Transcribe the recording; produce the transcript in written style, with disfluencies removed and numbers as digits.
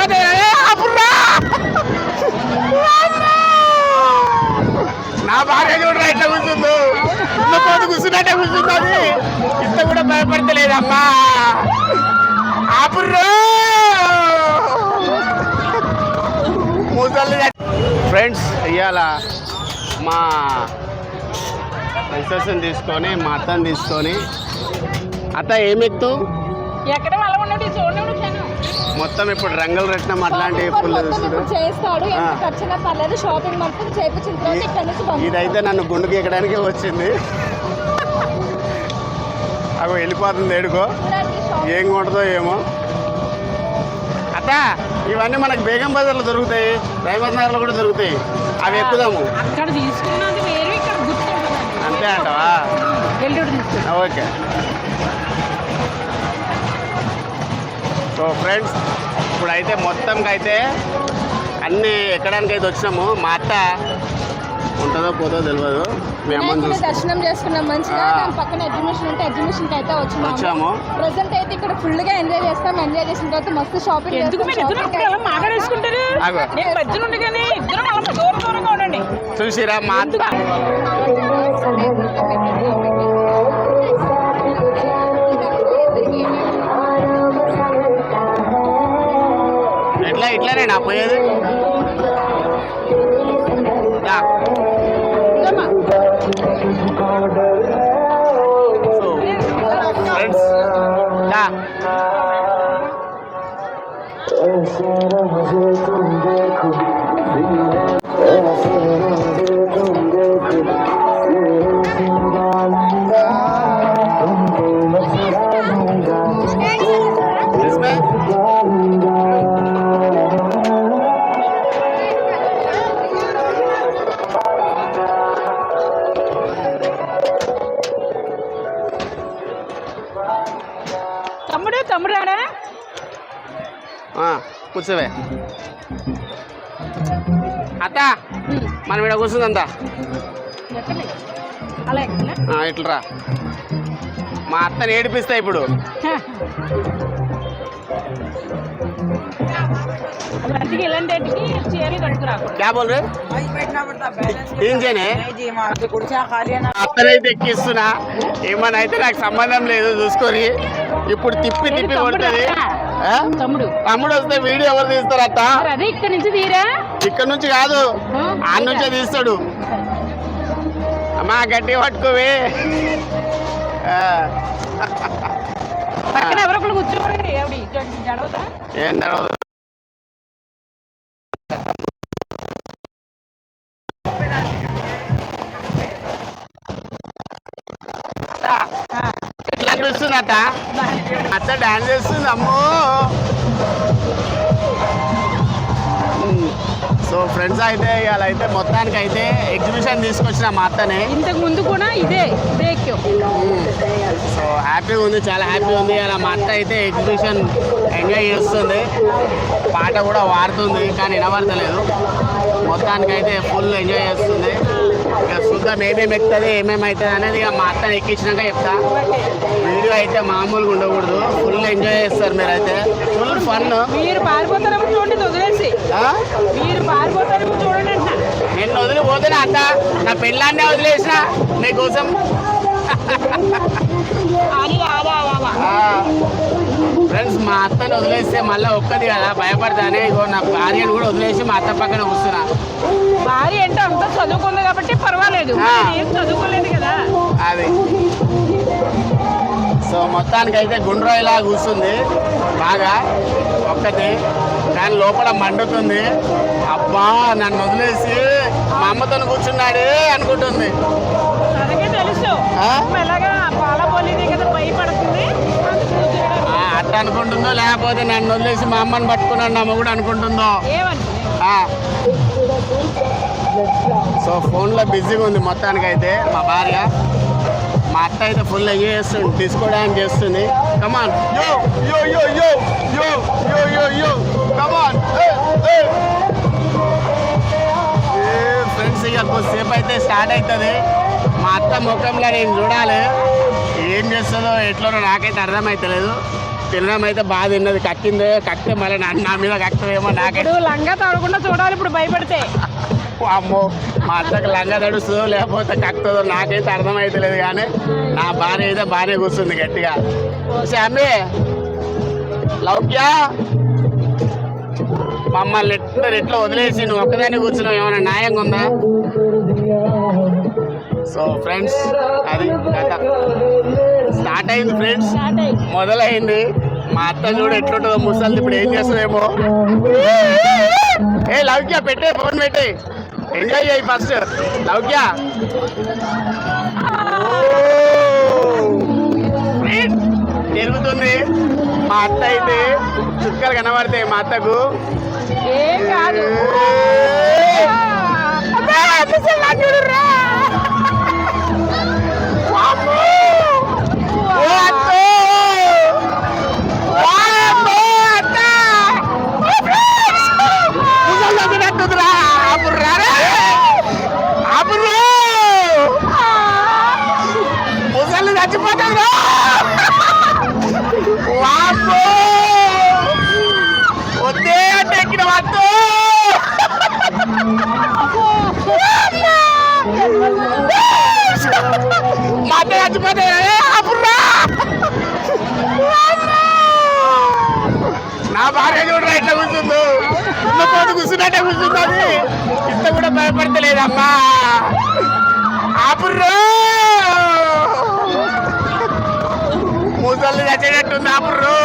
వెళ్ళిపోతే నా భార్య చూడరా ఇట్లా కూర్చుందో పోతు కూర్చున్నట్టే కూర్చుంది ఇంత కూడా భయపడతలేదమ్మా ఆపుర్రో ముసలి ఫ్రెండ్స్ ఇవాళ మా రిసెప్షన్ తీసుకొని మా అత్తని తీసుకొని అత్త ఏమెత్తు మొత్తం ఇప్పుడు రంగుల రత్నం అట్లాంటి ఫుల్ ఇదైతే నన్ను గుండుకి ఎక్కడానికి వచ్చింది అగో వెళ్ళిపోతుంది ఏడుకో ఏం కొంటుందో ఏమో అత్త ఇవన్నీ మనకు బేగం బజార్లో దొరుకుతాయి రైవత్ నగర్లో కూడా దొరుకుతాయి అవి ఎక్కుదాము అంతే అంటావా ఓకే సో ఫ్రెండ్స్ ఇప్పుడైతే మొత్తంకి అయితే అన్నీ ఎక్కడానికైతే వచ్చినాము మా అత్త ఉంటుందో పోదో తెలియదు మీ అమ్మని దర్శనం చేసుకున్నాం మంచిగా పక్కన ఎగ్జిబిషన్ ఉంటే ఎగ్జిబిషన్ కి అయితే వచ్చాము ప్రెసెంట్ అయితే ఇక్కడ ఫుల్ గా ఎంజాయ్ చేస్తాం ఎంజాయ్ చేసిన తర్వాత మస్తు షాపింగ్ చూసిరా మా అత్త ఇట్లానే నా పోయేది ఫ్రెండ్స్ కూర్చోవే అత్త మనం ఇక్కడ కూర్చుందంతా ఇట్లరా మా అత్తని ఏడిపిస్తా ఇప్పుడు क्या बोल रहे అత్తనైతే ఎక్కిస్తున్నా ఏమన్నా అయితే నాకు సంబంధం లేదు చూసుకొని ఇప్పుడు తిప్పి తిప్పి కొడుతుంది తమ్ముడు వస్తే వీడియో ఎవరు తీస్తారు అత్త ఇక్కడ నుంచి కాదు ఆ నుంచే తీస్తాడు అమ్మా గట్టి పట్టుకోవే ఏం జరగదు ఎట్లా అనిపిస్తుంది అత్త అత్త డాన్స్ చేస్తుంది అమ్మో సో ఫ్రెండ్స్ అయితే ఇవాళ అయితే మొత్తానికి అయితే ఎగ్జిబిషన్ తీసుకొచ్చిన మా అత్తనే ఇంతకు ముందు కూడా ఇదే సో హ్యాపీగా ఉంది చాలా హ్యాపీగా ఉంది ఇలా మా అత్త అయితే ఎగ్జిబిషన్ ఎంజాయ్ చేస్తుంది పాట కూడా వాడుతుంది కానీ వినబడతలేదు మొత్తానికి అయితే ఫుల్ ఎంజాయ్ చేస్తుంది ఇక చూద్దాం ఏమేమి ఎక్కుతుంది ఏమేమి అవుతుంది అనేది ఇక మా అత్తని ఎక్కించినాక చెప్తా వీడియో అయితే మామూలుగా ఉండకూడదు ఫుల్ ఎంజాయ్ చేస్తారు మీరైతే ఫుల్ ఫన్ మీరు పారిపోతారేమో చూడండి వదిలేసి మీరు పారిపోతారేమో చూడండి నేను వదిలిపోతున్నా అత్త నా పెళ్ళాన్నే వదిలేసిన మీకోసం ఫ్రెండ్స్ మా అత్తని వదిలేస్తే మళ్ళీ ఒక్కది కదా భయపడతానే ఇగో నా భార్యను కూడా వదిలేసి మా అత్త పక్కన కూర్చున్నా భార్య అంటే అంతా చదువుకుంది కాబట్టి పర్వాలేదు ఏం చదువుకోలేదు కదా అది సో మొత్తానికి అయితే గుండ్రాయిలా కూర్చుంది బాగా ఒక్కటి కానీ లోపల మండుతుంది అబ్బా నన్ను వదిలేసి మా అమ్మతో కూర్చున్నాడే అనుకుంటుంది అట్లా అనుకుంటుందో లేకపోతే నన్ను వదిలేసి మా అమ్మని పట్టుకున్నాను నా మొగుడు అనుకుంటుందో సో ఫోన్లో బిజీగా ఉంది మొత్తానికి అయితే మా భార్య మా అత్త అయితే ఫుల్ ఎంజాయ్ చేస్తుంది డిస్కో డాన్స్ చేస్తుంది కమాన్ యో యో యో యో యో యో యో యో కమాన్ ఫ్రెండ్స్ ఇక కొద్దిసేపు అయితే స్టార్ట్ అవుతుంది మా అత్త ముఖంలో నేను చూడాలి ఏం చేస్తుందో ఎట్లనో నాకైతే అర్థమవుతలేదు తినడం అయితే బాగా తిన్నది, కక్కింది. కక్కితే మళ్ళీ నా మీద కక్కుతుందేమో నాకే. ఇప్పుడు లంగా తడకుండా చూడాలి ఇప్పుడు భయపడితే. అమ్మో మా అత్తకు లంగా తడుస్తుందో లేకపోతే కక్కుతుందో నాకైతే అర్థమైతలేదు. కానీ నా భార్య అయితే బాగానే కూర్చుంది గట్టిగా. అమ్మే లౌక్యా మమ్మల్ని ఎట్లా వదిలేసి నువ్వు ఒక్కదాన్ని కూర్చున్నావు, ఏమైనా న్యాయంగా ఉందా? సో ఫ్రెండ్స్ అది కథ స్టార్ట్ అయింది ఫ్రెండ్స్, మొదలైంది. మా అత్త చూడు ఎట్లుంటుందో ముసలిది, ఇప్పుడు ఏం చేస్తుందేమో. ఏ లౌక్యా పెట్టే, ఫోన్ పెట్టే, ఎంజాయ్ చేయి ఫస్ట్ లౌక్యా. తిరుగుతుంది మా అత్త అయితే, చుక్కలు కనబడతాయి మా అత్తకు. ఏం కాదు. ముసలి చచ్చిపోతుంది. వద్దే అంటే ఎక్కిన వద్దు. మా అత్త చచ్చిపోతే నా భార్య చూడరా ఎట్లా కూర్చుందో, పోతు కూర్చున్నట్టే కూర్చున్నది. ఇంత కూడా భయపడతలేదమ్మా. ఆపుర్రో ముసలి చచ్చేటట్టుంది. ఆపుర్రో.